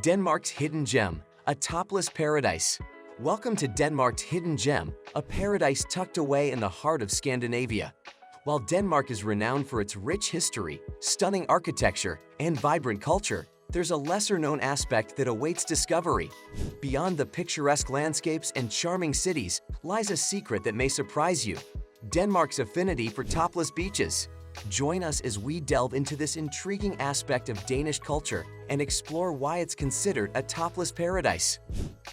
Denmark's hidden gem, a topless paradise. Welcome to Denmark's hidden gem, a paradise tucked away in the heart of Scandinavia. While Denmark is renowned for its rich history, stunning architecture, and vibrant culture, there's a lesser-known aspect that awaits discovery. Beyond the picturesque landscapes and charming cities lies a secret that may surprise you: Denmark's affinity for topless beaches. Join us as we delve into this intriguing aspect of Danish culture and explore why it's considered a topless paradise.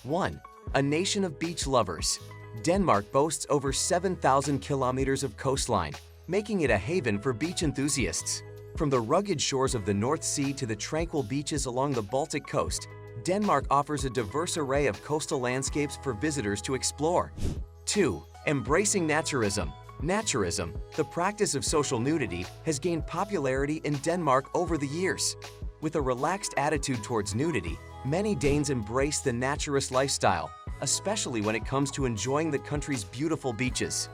1. A nation of beach lovers. Denmark boasts over 7,000 kilometers of coastline, making it a haven for beach enthusiasts. From the rugged shores of the North Sea to the tranquil beaches along the Baltic coast, Denmark offers a diverse array of coastal landscapes for visitors to explore. 2. Embracing naturism. Naturism, the practice of social nudity, has gained popularity in Denmark over the years. With a relaxed attitude towards nudity, many Danes embrace the naturist lifestyle, especially when it comes to enjoying the country's beautiful beaches.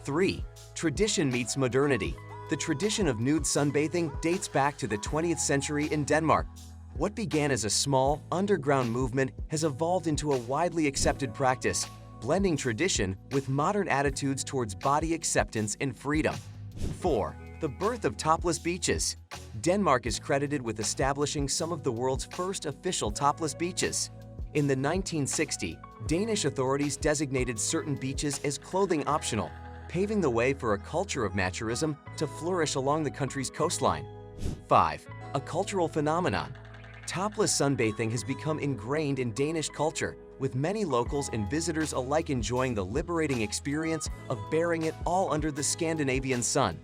3. Tradition meets modernity. The tradition of nude sunbathing dates back to the 20th century in Denmark. What began as a small, underground movement has evolved into a widely accepted practice, blending tradition with modern attitudes towards body acceptance and freedom. 4. The birth of topless beaches. Denmark is credited with establishing some of the world's first official topless beaches. In the 1960s, Danish authorities designated certain beaches as clothing optional, paving the way for a culture of naturism to flourish along the country's coastline. 5. A cultural phenomenon. Topless sunbathing has become ingrained in Danish culture, with many locals and visitors alike enjoying the liberating experience of bearing it all under the Scandinavian sun.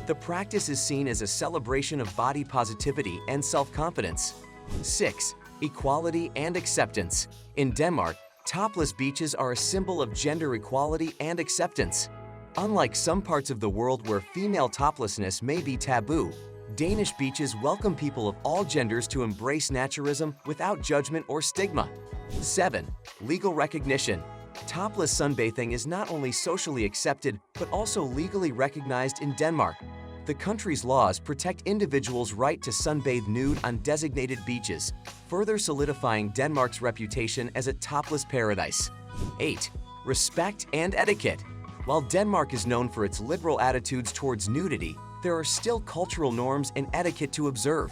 The practice is seen as a celebration of body positivity and self-confidence. 6. Equality and acceptance. In Denmark, topless beaches are a symbol of gender equality and acceptance. Unlike some parts of the world where female toplessness may be taboo, Danish beaches welcome people of all genders to embrace naturism without judgment or stigma. 7. Legal recognition. Topless sunbathing is not only socially accepted but also legally recognized in Denmark. The country's laws protect individuals' right to sunbathe nude on designated beaches, further solidifying Denmark's reputation as a topless paradise. 8. Respect and etiquette. While Denmark is known for its liberal attitudes towards nudity, there are still cultural norms and etiquette to observe.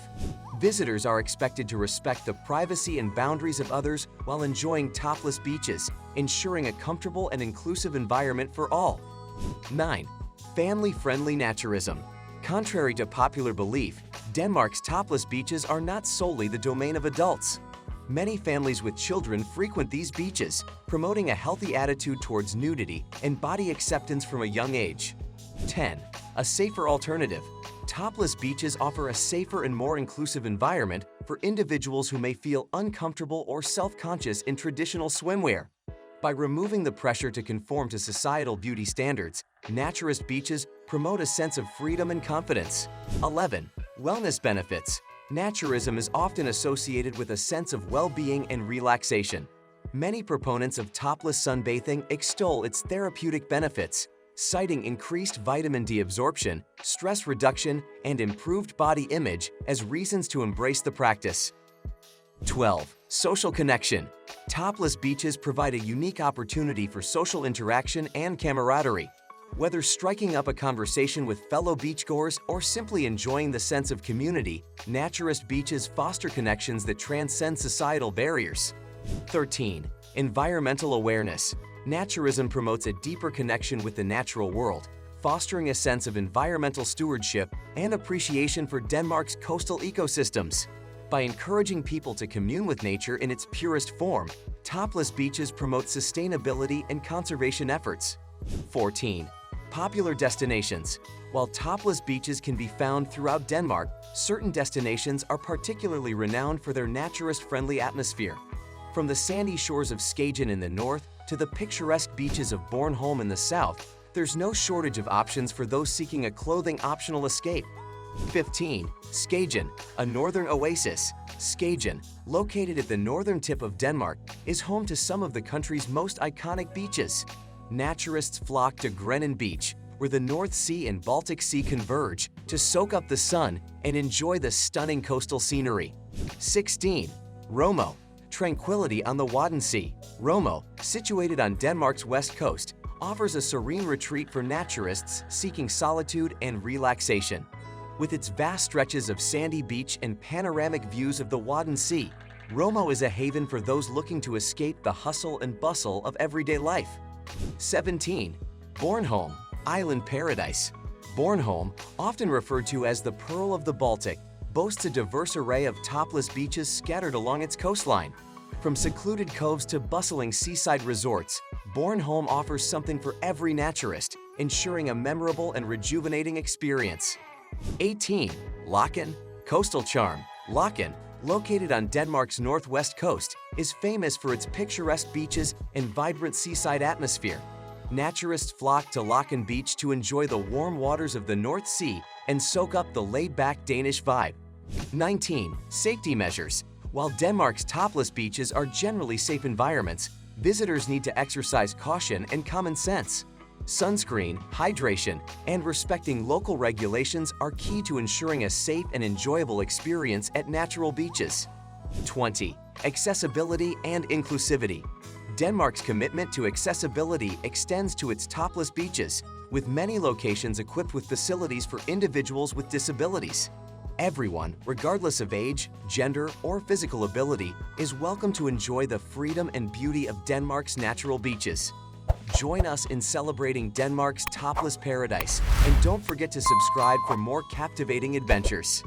Visitors are expected to respect the privacy and boundaries of others while enjoying topless beaches, ensuring a comfortable and inclusive environment for all. 9. Family-friendly naturism. Contrary to popular belief, Denmark's topless beaches are not solely the domain of adults. Many families with children frequent these beaches, promoting a healthy attitude towards nudity and body acceptance from a young age. 10. A safer alternative. Topless beaches offer a safer and more inclusive environment for individuals who may feel uncomfortable or self-conscious in traditional swimwear. By removing the pressure to conform to societal beauty standards, naturist beaches promote a sense of freedom and confidence. 11. Wellness benefits. Naturism is often associated with a sense of well-being and relaxation. Many proponents of topless sunbathing extol its therapeutic benefits, citing increased vitamin D absorption, stress reduction, and improved body image as reasons to embrace the practice. 12. Social connection. Topless beaches provide a unique opportunity for social interaction and camaraderie. Whether striking up a conversation with fellow beachgoers or simply enjoying the sense of community, naturist beaches foster connections that transcend societal barriers. 13. Environmental awareness. Naturism promotes a deeper connection with the natural world, fostering a sense of environmental stewardship and appreciation for Denmark's coastal ecosystems. By encouraging people to commune with nature in its purest form, topless beaches promote sustainability and conservation efforts. 14. Popular destinations. While topless beaches can be found throughout Denmark, certain destinations are particularly renowned for their naturist-friendly atmosphere. From the sandy shores of Skagen in the north to the picturesque beaches of Bornholm in the south, there's no shortage of options for those seeking a clothing-optional escape. 15. Skagen, a northern oasis. Skagen, located at the northern tip of Denmark, is home to some of the country's most iconic beaches. Naturists flock to Grenland Beach, where the North Sea and Baltic Sea converge to soak up the sun and enjoy the stunning coastal scenery. 16. Romo, tranquility on the Wadden Sea. Romo, situated on Denmark's west coast, offers a serene retreat for naturists seeking solitude and relaxation. With its vast stretches of sandy beach and panoramic views of the Wadden Sea, Romo is a haven for those looking to escape the hustle and bustle of everyday life. 17. Bornholm, island paradise. Bornholm, often referred to as the Pearl of the Baltic, boasts a diverse array of topless beaches scattered along its coastline. From secluded coves to bustling seaside resorts, Bornholm offers something for every naturist, ensuring a memorable and rejuvenating experience. 18. Laeken, coastal charm. Laeken, located on Denmark's northwest coast, is famous for its picturesque beaches and vibrant seaside atmosphere. Naturists flock to Laeken Beach to enjoy the warm waters of the North Sea and soak up the laid-back Danish vibe. 19. Safety measures. While Denmark's topless beaches are generally safe environments, visitors need to exercise caution and common sense. Sunscreen, hydration, and respecting local regulations are key to ensuring a safe and enjoyable experience at natural beaches. 20. Accessibility and inclusivity. Denmark's commitment to accessibility extends to its topless beaches, with many locations equipped with facilities for individuals with disabilities. Everyone, regardless of age, gender, or physical ability, is welcome to enjoy the freedom and beauty of Denmark's natural beaches. Join us in celebrating Denmark's topless paradise, and don't forget to subscribe for more captivating adventures.